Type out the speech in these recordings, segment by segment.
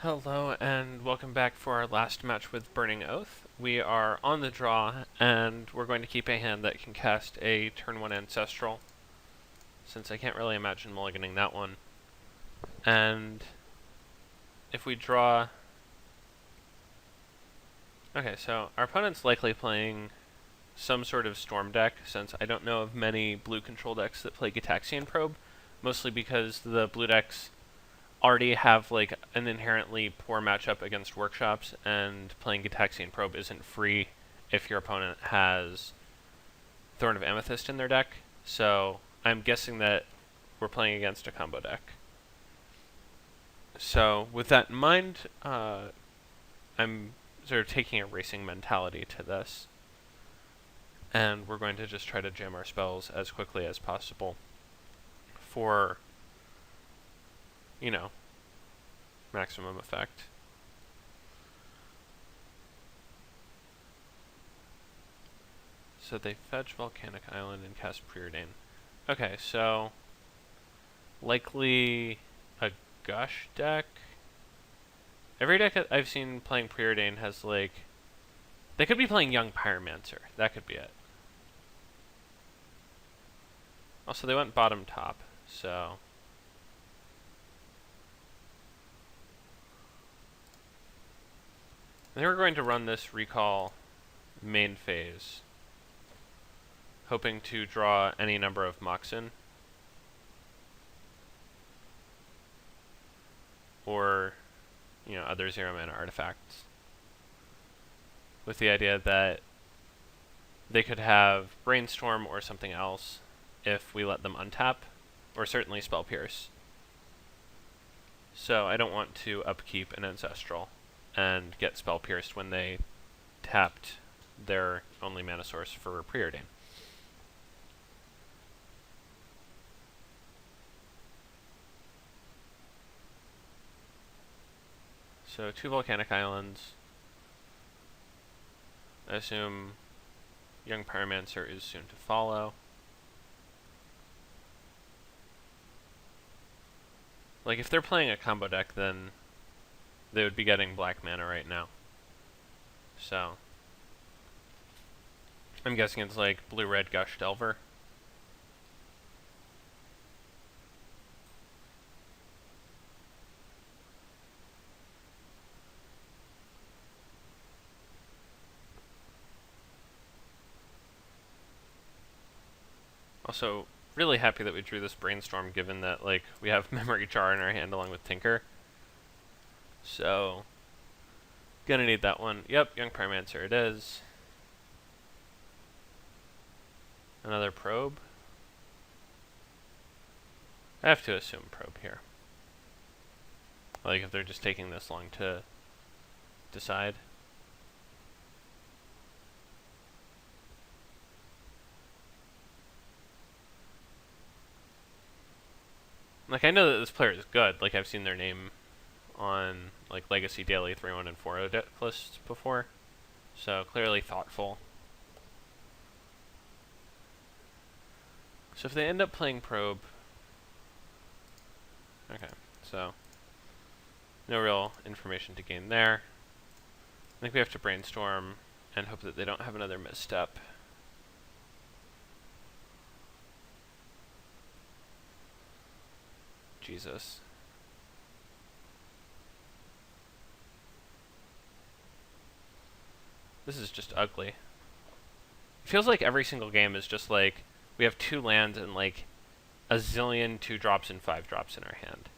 Hello and welcome back for our last match with Burning Oath. We are on the draw and we're going to keep a hand that can cast a turn 1 Ancestral, since I can't really imagine mulliganing that one. And if we draw... Okay, so our opponent's likely playing some sort of Storm deck, since I don't know of many blue control decks that play Gitaxian Probe, mostly because the blue decks already have like an inherently poor matchup against workshops, and playing Gitaxian Probe isn't free if your opponent has Thorn of Amethyst in their deck. So I'm guessing that we're playing against a combo deck. So with that in mind, I'm sort of taking a racing mentality to this, and we're going to just try to jam our spells as quickly as possible for, maximum effect. So they fetch Volcanic Island and cast Preordain. Okay, so likely a Gush deck. Every deck I've seen playing Preordain has like... They could be playing Young Pyromancer. That could be it. Also, they went bottom top, so... I think we're going to run this recall main phase, hoping to draw any number of Moxen, or, other 0-mana artifacts, with the idea that they could have Brainstorm or something else if we let them untap, or certainly Spell Pierce. So I don't want to upkeep an Ancestral and get Spell Pierced when they tapped their only mana source for Preordain. So 2 Volcanic Islands. I assume Young Pyromancer is soon to follow. Like, if they're playing a combo deck, then they would be getting black mana right now. So I'm guessing it's like blue-red Gush Delver. Also, really happy that we drew this Brainstorm, given that like we have Memory Jar in our hand along with Tinker. So gonna need that one. Yep, Young Pyromancer it is. Another Probe. I have to assume Probe here. Like, if they're just taking this long to decide. Like, I know that this player is good. Like, I've seen their name on, like, Legacy Daily 3-1 and 4-0 deck lists before. So, clearly thoughtful. So if they end up playing Probe... Okay, so... no real information to gain there. I think we have to Brainstorm and hope that they don't have another misstep. Jesus. This is just ugly. It feels like every single game is just like, we have 2 lands and like a zillion 2-drops and 5-drops in our hand.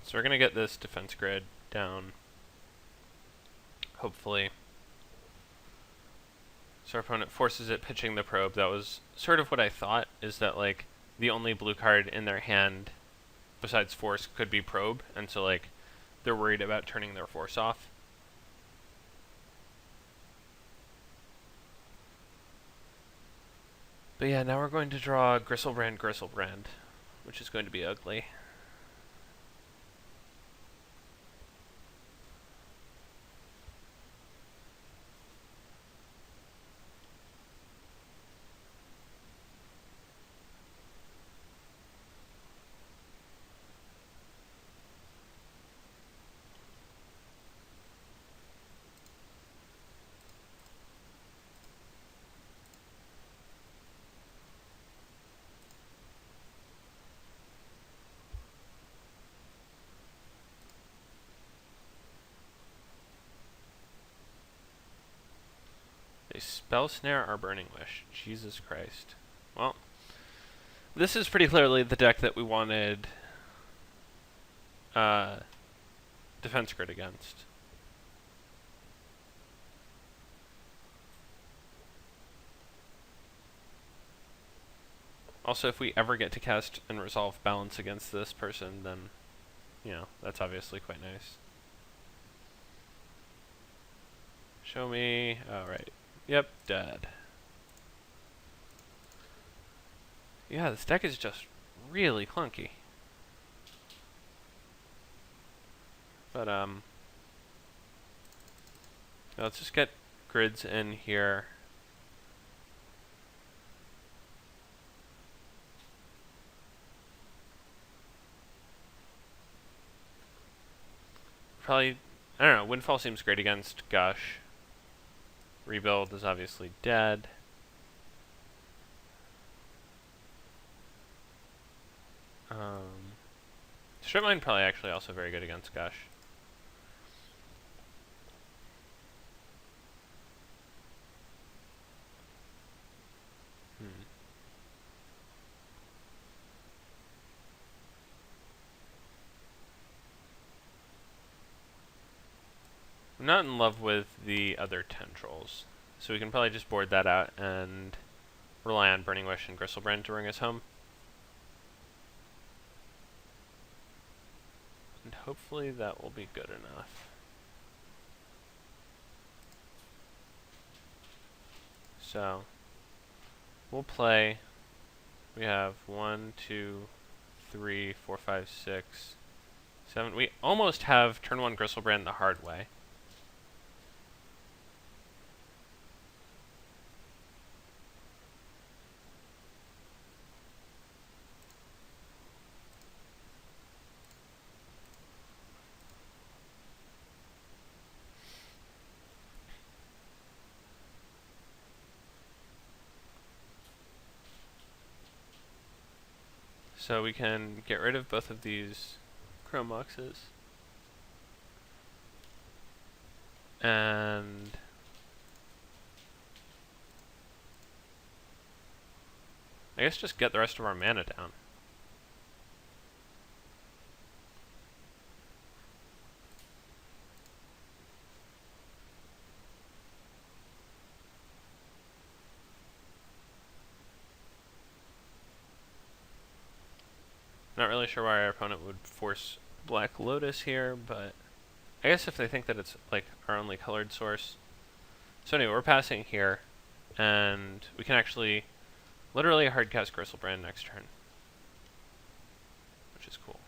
So we're going to get this defense grid down, hopefully. So our opponent forces it, pitching the Probe. That was sort of what I thought, is that like the only blue card in their hand besides Force could be Probe, and so like they're worried about turning their Force off. But yeah, now we're going to draw Griselbrand, which is going to be ugly. They spell snare our Burning Wish. Jesus Christ. Well, this is pretty clearly the deck that we wanted defense grid against. Also, if we ever get to cast and resolve balance against this person, then, you know, that's obviously quite nice. Show me. Oh, right. Yep, dead. Yeah, this deck is just really clunky. But, let's just get grids in here. Probably, I don't know, Windfall seems great against Gush. Rebuild is obviously dead. Stripmine probably actually also very good against Gush. I'm not in love with the other Tendrils, so we can probably just board that out and rely on Burning Wish and Griselbrand to bring us home. And hopefully that will be good enough. So, we'll play. We have 1, 2, 3, 4, 5, 6, 7. We almost have turn 1 Griselbrand the hard way. So we can get rid of both of these Chrome Boxes. And I guess just get the rest of our mana down. Not really sure why our opponent would force Black Lotus here, but I guess if they think that it's like our only colored source. So anyway, we're passing here, and we can actually literally hardcast Griselbrand next turn, which is cool.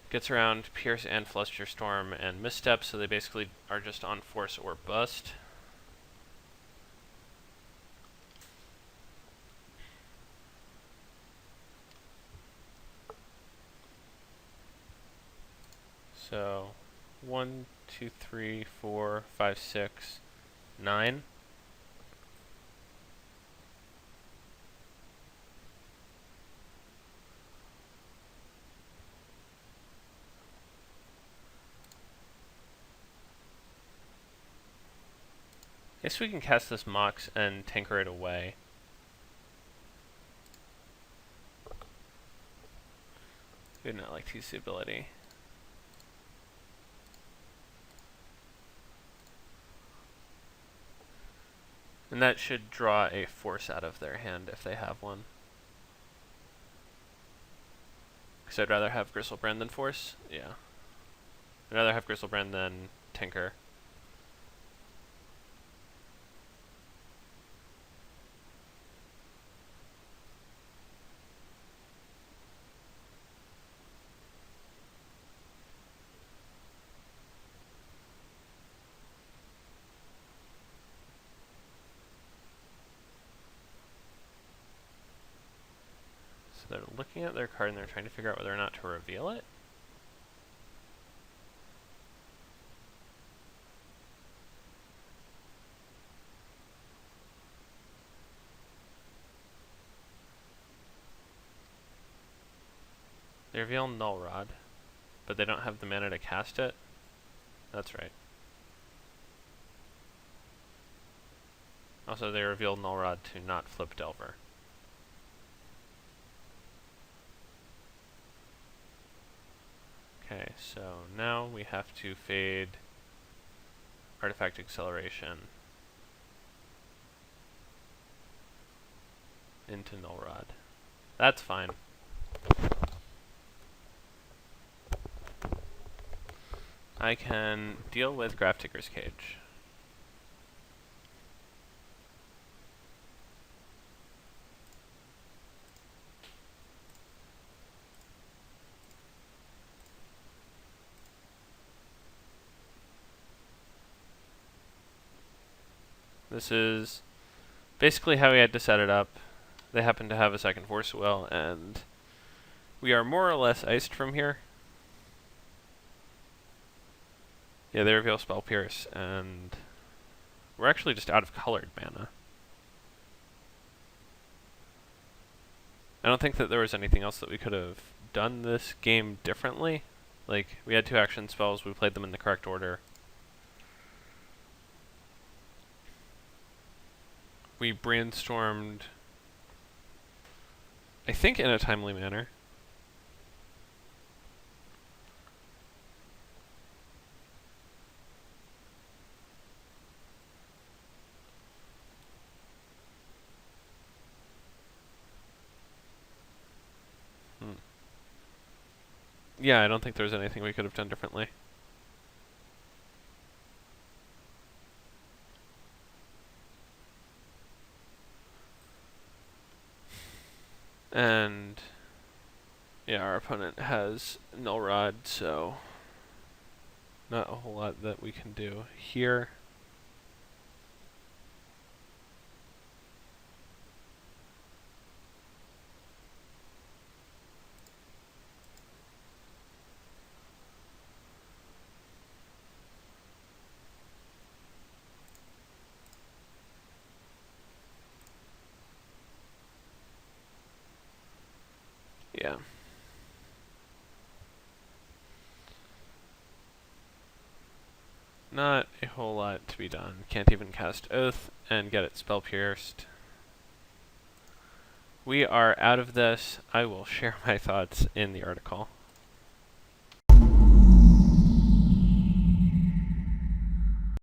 Gets around Pierce and Flusterstorm and Misstep, so they basically are just on force or bust. So 1, 2, 3, 4, 5, 6, 9. Guess we can cast this Mox and tinker it away. We do not like to use the ability. And that should draw a force out of their hand if they have one. Because I'd rather have Griselbrand than force. Yeah. I'd rather have Griselbrand than tinker. they're looking at their card and they're trying to figure out whether or not to reveal it. They reveal Null Rod, but they don't have the mana to cast it. That's right. Also, they reveal Null Rod to not flip Delver. Okay, so now we have to fade Artifact Acceleration into Null Rod. That's fine. I can deal with Grafdigger's Cage. This is basically how we had to set it up. They happen to have a second Force Will, and we are more or less iced from here. Yeah, they reveal Spell Pierce, and we're actually just out of colored mana. I don't think that there was anything else that we could have done this game differently. Like, we had 2 action spells, we played them in the correct order. We brainstormed, I think, in a timely manner. Yeah, I don't think there was anything we could have done differently. And yeah, our opponent has Null Rod, so not a whole lot that we can do here. Yeah. Not a whole lot to be done. Can't even cast Oath and get it spell pierced. We are out of this. I will share my thoughts in the article.